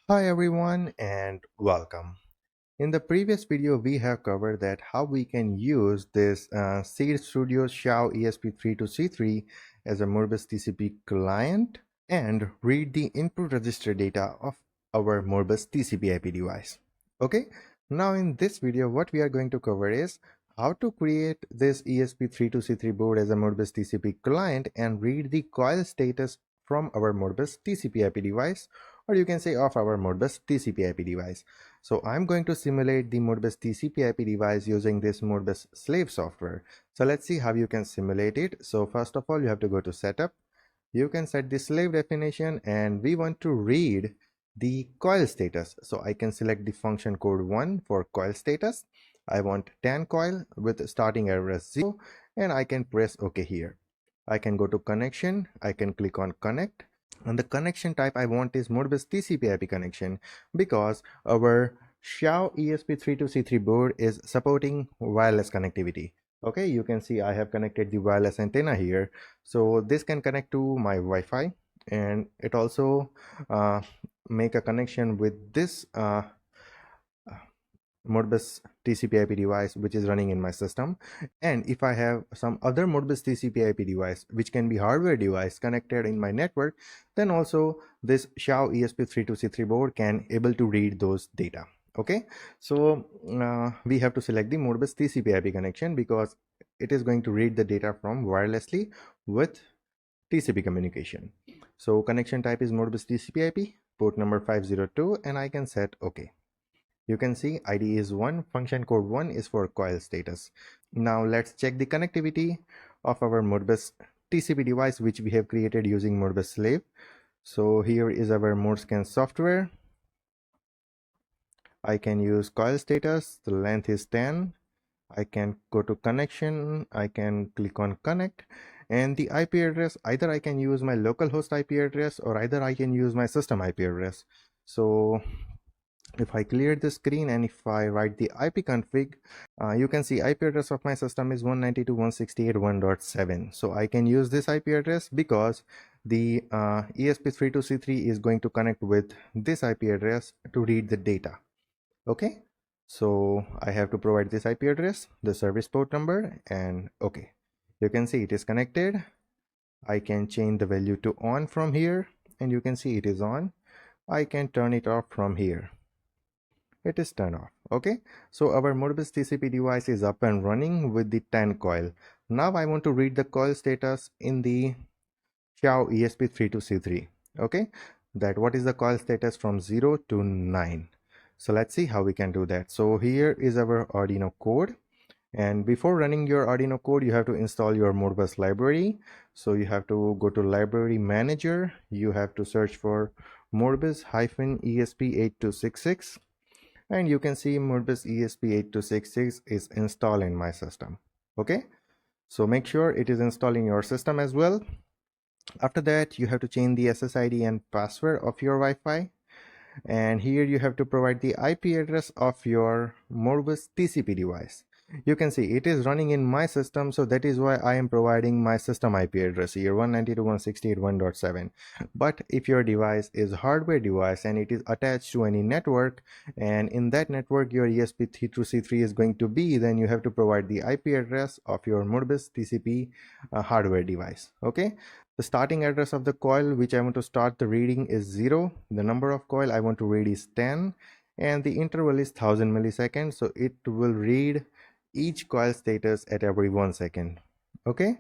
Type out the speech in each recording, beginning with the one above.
Hi everyone and welcome. In the previous video we have covered that how we can use this Seed Studio XIAO ESP32C3 as a Modbus TCP client and read the input register data of our Modbus TCP IP device. Okay, now in this video what we are going to cover is how to create this ESP32C3 board as a Modbus TCP client and read the coil status from our Modbus TCP IP device, or you can say of our Modbus TCP IP device. So I'm going to simulate the Modbus TCP IP device using this Modbus slave software. So let's see how you can simulate it. So first of all, you have to go to setup. You can set the slave definition and we want to read the coil status. So I can select the function code 1 for coil status. I want 10 coil with starting address 0 and I can press OK here. I can go to connection. I can click on connect. And the connection type I want is Modbus TCP IP connection because our XIAO ESP32C3 board is supporting wireless connectivity. Okay, you can see I have connected the wireless antenna here. So this can connect to my Wi-Fi and it also make a connection with this Modbus TCP IP device which is running in my system. And if I have some other Modbus TCP IP device which can be hardware device connected in my network, then also this XIAO ESP32C3 board can able to read those data. Okay, so we have to select the Modbus TCP IP connection because it is going to read the data from wirelessly with TCP communication. So connection type is Modbus TCP IP, port number 502, and I can set OK. You can see ID is 1, function code 1 is for coil status. Now let's check the connectivity of our Modbus TCP device which we have created using Modbus slave. So here is our ModScan software. I can use coil status, the length is 10. I can go to connection, I can click on connect, and the IP address, either I can use my localhost IP address or either I can use my system IP address. So if I clear the screen and if I write the IP config, you can see IP address of my system is 192.168.1.7. So I can use this IP address because the ESP32C3 is going to connect with this IP address to read the data. Okay, so I have to provide this IP address, the service port number, and okay. You can see it is connected. I can change the value to on from here and you can see it is on. I can turn it off from here. It is turned off. Okay, so our Modbus TCP device is up and running with the 10 coil. Now I want to read the coil status in the XIAO ESP32C3. Okay, that what is the coil status from 0 to 9. So let's see how we can do that. So here is our Arduino code, and before running your Arduino code you have to install your Modbus library. So you have to go to library manager, you have to search for Modbus-ESP8266, and you can see Modbus ESP8266 is installed in my system. Okay, so make sure it is installed in your system as well. After that you have to change the SSID and password of your Wi-Fi, and here you have to provide the IP address of your Modbus TCP device. You can see it is running in my system, so that is why I am providing my system IP address here, 192.168.1.7. But if your device is a hardware device and it is attached to any network, and in that network your ESP32C3 is going to be, then you have to provide the IP address of your Modbus TCP hardware device. Okay, the starting address of the coil which I want to start the reading is 0. The number of coil I want to read is 10, and the interval is 1000 milliseconds. So it will read each coil status at every 1 second. Okay,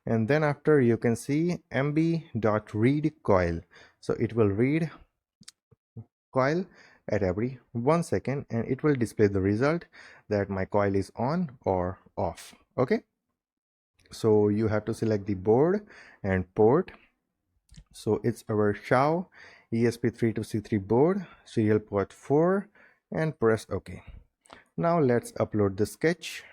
and then after you can see mb.read coil. So it will read coil at every 1 second and it will display the result that my coil is on or off. Okay, so you have to select the board and port. So it's our XIAO ESP32C3 board, serial port 4, and press OK. Now let's upload the sketch.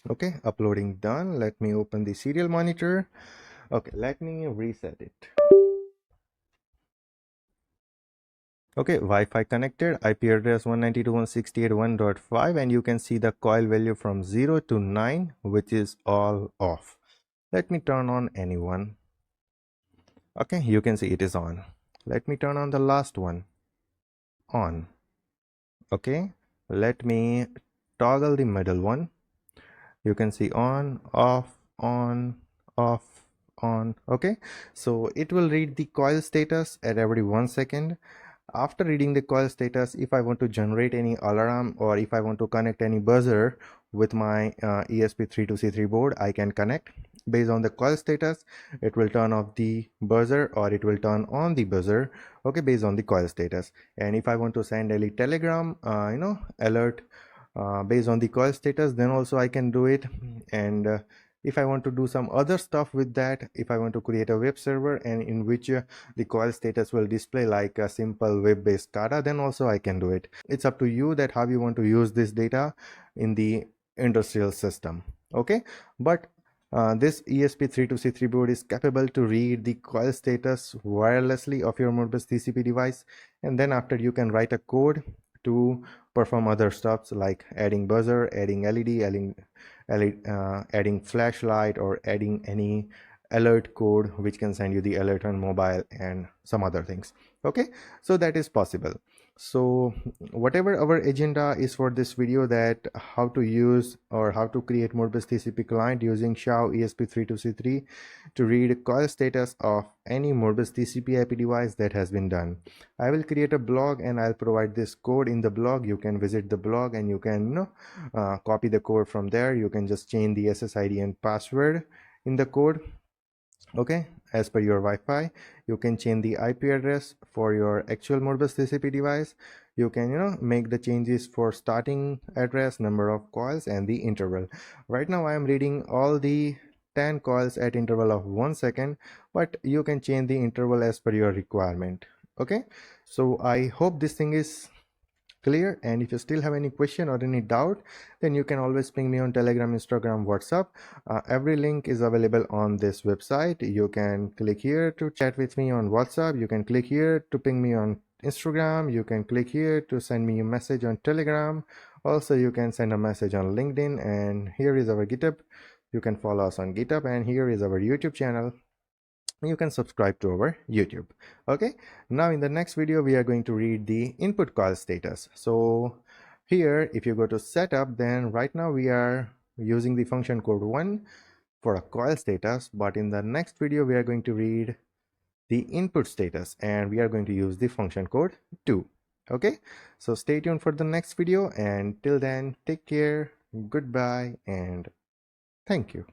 Okay, uploading done. Let me open the serial monitor. Okay, let me reset it. Okay, Wi-Fi connected, IP address 192.168.1.5, and you can see the coil value from 0 to 9, which is all off. Let me turn on any one. Okay, you can see it is on. Let me turn on the last one. On. Okay, let me toggle the middle one. You can see on, off, on, off, on. Okay, so it will read the coil status at every 1 second. After reading the coil status, if I want to generate any alarm or if I want to connect any buzzer with my ESP32C3 board, I can connect. Based on the coil status, it will turn off the buzzer or it will turn on the buzzer, okay, based on the coil status. And if I want to send any telegram alert based on the coil status, then also I can do it. And if I want to do some other stuff with that, if I want to create a web server and in which the coil status will display like a simple web-based SCADA, then also I can do it. It's up to you that how you want to use this data in the industrial system. Okay, but this ESP32C3 board is capable to read the coil status wirelessly of your Modbus TCP device, and then after you can write a code to perform other stuff like adding buzzer, adding LED, adding flashlight, or adding any alert code which can send you the alert on mobile and some other things. Okay, so that is possible. So whatever our agenda is for this video, that how to use or how to create Modbus TCP client using XIAO ESP32C3 to read coil status of any Modbus TCP IP device, that has been done. I will create a blog and I'll provide this code in the blog. You can visit the blog and you can copy the code from there. You can just change the SSID and password in the code. Okay, as per your Wi-Fi, you can change the IP address for your actual Modbus TCP device. You can make the changes for starting address, number of coils, and the interval. Right now I am reading all the 10 coils at interval of 1 second, but you can change the interval as per your requirement. Okay, so I hope this thing is clear, and if you still have any question or any doubt, then you can always ping me on Telegram, Instagram, WhatsApp. Every link is available on this website. You can click here to chat with me on WhatsApp. You can click here to ping me on Instagram. You can click here to send me a message on Telegram. Also, you can send a message on LinkedIn, and here is our GitHub. You can follow us on GitHub, and here is our YouTube channel. You can subscribe to our YouTube. Okay, now in the next video we are going to read the input coil status. So here, if you go to setup, then right now we are using the function code 1 for a coil status, but in the next video we are going to read the input status and we are going to use the function code 2. Okay, so stay tuned for the next video, and till then, take care, goodbye, and thank you.